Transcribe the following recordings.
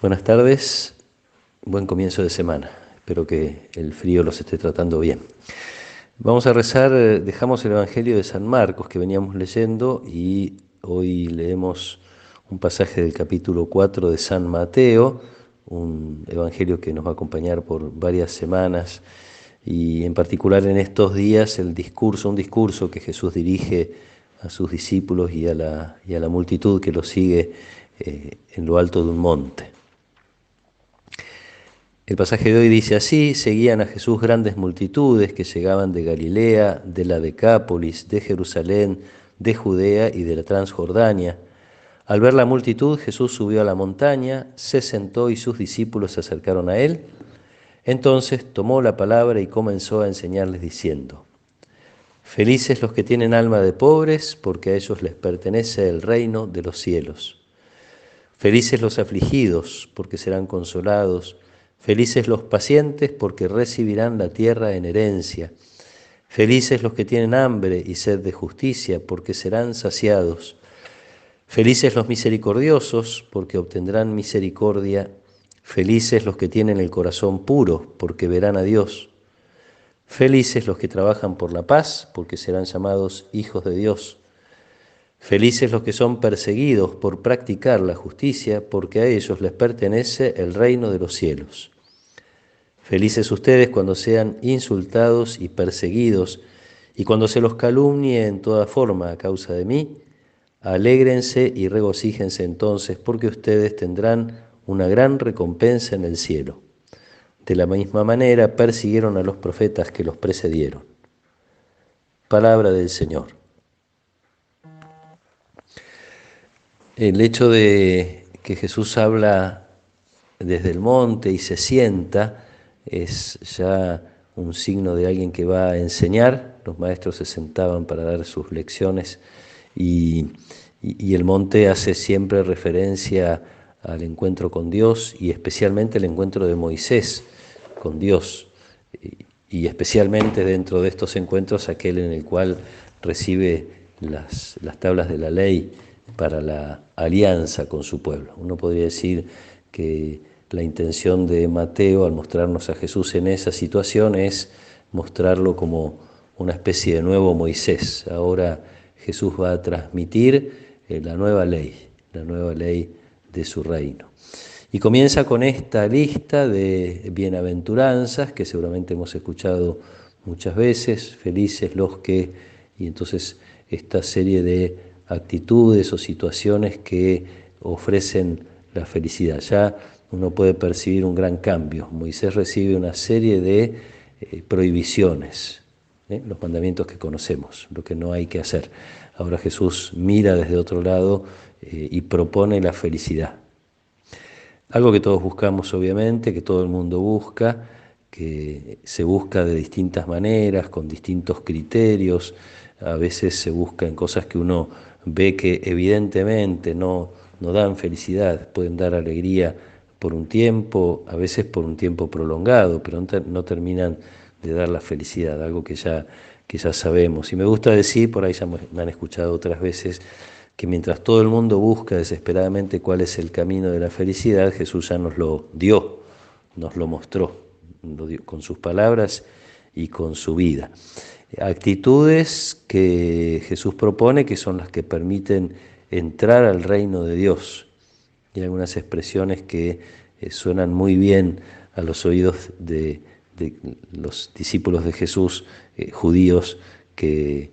Buenas tardes, buen comienzo de semana. Espero que el frío los esté tratando bien. Vamos a rezar, dejamos el Evangelio de San Marcos que veníamos leyendo y hoy leemos un pasaje del capítulo 4 de San Mateo, un evangelio que nos va a acompañar por varias semanas y en particular en estos días un discurso que Jesús dirige a sus discípulos y a la multitud que lo sigue en lo alto de un monte. El pasaje de hoy dice así: seguían a Jesús grandes multitudes que llegaban de Galilea, de la Decápolis, de Jerusalén, de Judea y de la Transjordania. Al ver la multitud, Jesús subió a la montaña, se sentó y sus discípulos se acercaron a él. Entonces tomó la palabra y comenzó a enseñarles diciendo: Felices los que tienen alma de pobres, porque a ellos les pertenece el reino de los cielos. Felices los afligidos, porque serán consolados. Felices los pacientes, porque recibirán la tierra en herencia. Felices los que tienen hambre y sed de justicia, porque serán saciados. Felices los misericordiosos, porque obtendrán misericordia. Felices los que tienen el corazón puro, porque verán a Dios. Felices los que trabajan por la paz, porque serán llamados hijos de Dios. Felices los que son perseguidos por practicar la justicia, porque a ellos les pertenece el reino de los cielos. Felices ustedes cuando sean insultados y perseguidos, y cuando se los calumnie en toda forma a causa de mí. Alégrense y regocíjense entonces, porque ustedes tendrán una gran recompensa en el cielo. De la misma manera persiguieron a los profetas que los precedieron. Palabra del Señor. El hecho de que Jesús habla desde el monte y se sienta es ya un signo de alguien que va a enseñar. Los maestros se sentaban para dar sus lecciones y el monte hace siempre referencia al encuentro con Dios y especialmente el encuentro de Moisés con Dios y especialmente dentro de estos encuentros aquel en el cual recibe las tablas de la ley para la alianza con su pueblo. Uno podría decir que la intención de Mateo al mostrarnos a Jesús en esa situación es mostrarlo como una especie de nuevo Moisés. Ahora Jesús va a transmitir la nueva ley de su reino. Y comienza con esta lista de bienaventuranzas que seguramente hemos escuchado muchas veces: felices los que, y entonces esta serie de actitudes o situaciones que ofrecen la felicidad. Ya uno puede percibir un gran cambio. Moisés recibe una serie de prohibiciones, los mandamientos que conocemos, lo que no hay que hacer. Ahora Jesús mira desde otro lado y propone la felicidad. Algo que todos buscamos, obviamente, que todo el mundo busca, que se busca de distintas maneras, con distintos criterios. A veces se busca en cosas que uno ve que evidentemente no dan felicidad, pueden dar alegría por un tiempo, a veces por un tiempo prolongado, pero no terminan de dar la felicidad, algo que ya sabemos. Y me gusta decir, por ahí ya me han escuchado otras veces, que mientras todo el mundo busca desesperadamente cuál es el camino de la felicidad, Jesús ya nos lo dio, nos lo mostró, con sus palabras y con su vida. Actitudes que Jesús propone, que son las que permiten entrar al reino de Dios. Y algunas expresiones que suenan muy bien a los oídos de los discípulos de Jesús, judíos, que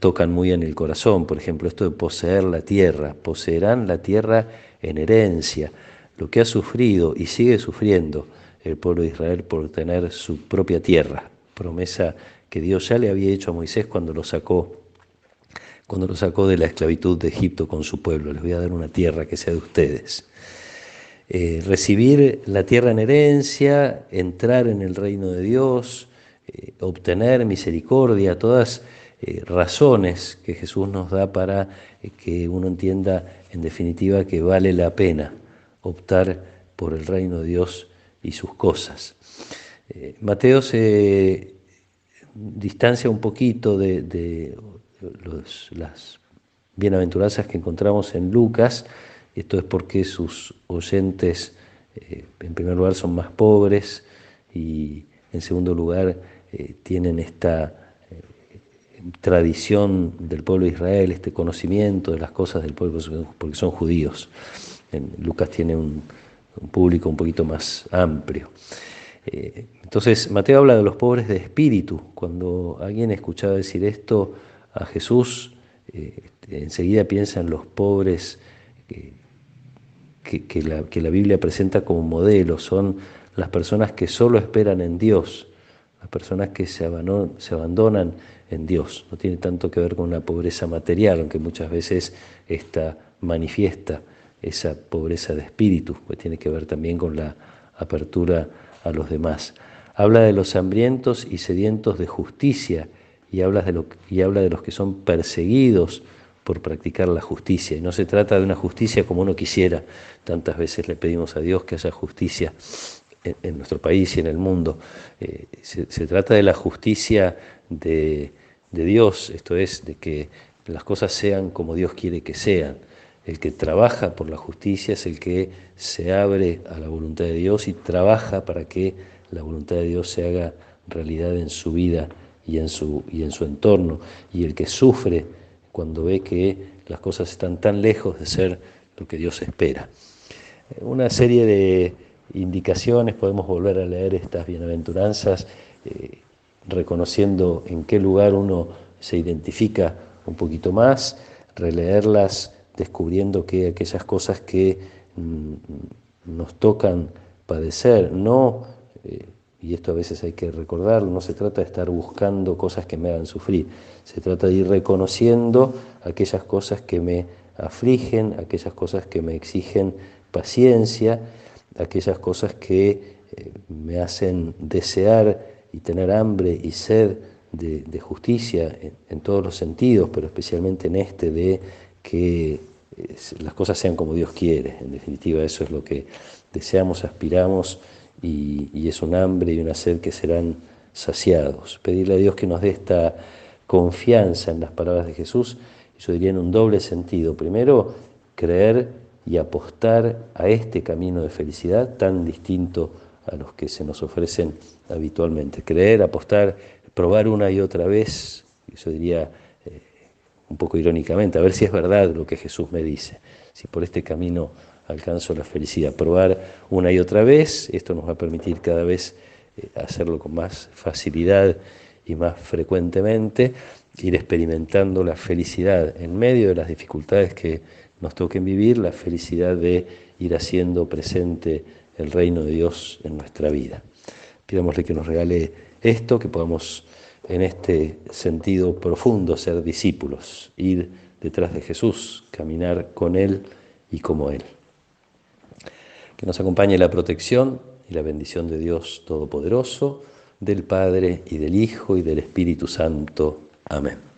tocan muy en el corazón. Por ejemplo, esto de poseer la tierra: poseerán la tierra en herencia. Lo que ha sufrido y sigue sufriendo el pueblo de Israel por tener su propia tierra, promesa que Dios ya le había hecho a Moisés cuando lo sacó de la esclavitud de Egipto con su pueblo: les voy a dar una tierra que sea de ustedes. Recibir la tierra en herencia, entrar en el reino de Dios, obtener misericordia, todas razones que Jesús nos da para que uno entienda en definitiva que vale la pena optar por el reino de Dios y sus cosas. Mateo se distancia un poquito de las bienaventuranzas que encontramos en Lucas Esto es porque sus oyentes, en primer lugar, son más pobres y, en segundo lugar, tienen esta tradición del pueblo de Israel, este conocimiento de las cosas del pueblo, porque son judíos. Lucas tiene un público un poquito más amplio. Entonces, Mateo habla de los pobres de espíritu. Cuando alguien escuchaba decir esto a Jesús, enseguida piensa en los pobres que la Biblia presenta como modelo. Son las personas que solo esperan en Dios, las personas que se abandonan en Dios. No tiene tanto que ver con una pobreza material, aunque muchas veces esta manifiesta esa pobreza de espíritu, pues tiene que ver también con la apertura a los demás. Habla de los hambrientos y sedientos de justicia y habla de los que son perseguidos por practicar la justicia. Y no se trata de una justicia como uno quisiera. Tantas veces le pedimos a Dios que haya justicia en nuestro país y en el mundo. Se trata de la justicia de Dios, esto es, de que las cosas sean como Dios quiere que sean. El que trabaja por la justicia es el que se abre a la voluntad de Dios y trabaja para que la voluntad de Dios se haga realidad en su vida y en su entorno. Y el que sufre cuando ve que las cosas están tan lejos de ser lo que Dios espera. Una serie de indicaciones, podemos volver a leer estas bienaventuranzas, reconociendo en qué lugar uno se identifica un poquito más, releerlas descubriendo que aquellas cosas que nos tocan padecer, no, y esto a veces hay que recordarlo, no se trata de estar buscando cosas que me hagan sufrir, se trata de ir reconociendo aquellas cosas que me afligen, aquellas cosas que me exigen paciencia, aquellas cosas que me hacen desear y tener hambre y sed de justicia en todos los sentidos, pero especialmente en este de que las cosas sean como Dios quiere. En definitiva, eso es lo que deseamos, aspiramos, y es un hambre y una sed que serán saciados. Pedirle a Dios que nos dé esta confianza en las palabras de Jesús, yo diría en un doble sentido. Primero, creer y apostar a este camino de felicidad tan distinto a los que se nos ofrecen habitualmente. Creer, apostar, probar una y otra vez, yo diría un poco irónicamente, a ver si es verdad lo que Jesús me dice, si por este camino alcanzo la felicidad. Probar una y otra vez, esto nos va a permitir cada vez hacerlo con más facilidad y más frecuentemente, ir experimentando la felicidad en medio de las dificultades que nos toquen vivir, la felicidad de ir haciendo presente el reino de Dios en nuestra vida. Pidámosle que nos regale esto, que podamos en este sentido profundo ser discípulos, ir detrás de Jesús, caminar con Él y como Él. Que nos acompañe la protección y la bendición de Dios Todopoderoso, del Padre y del Hijo y del Espíritu Santo. Amén.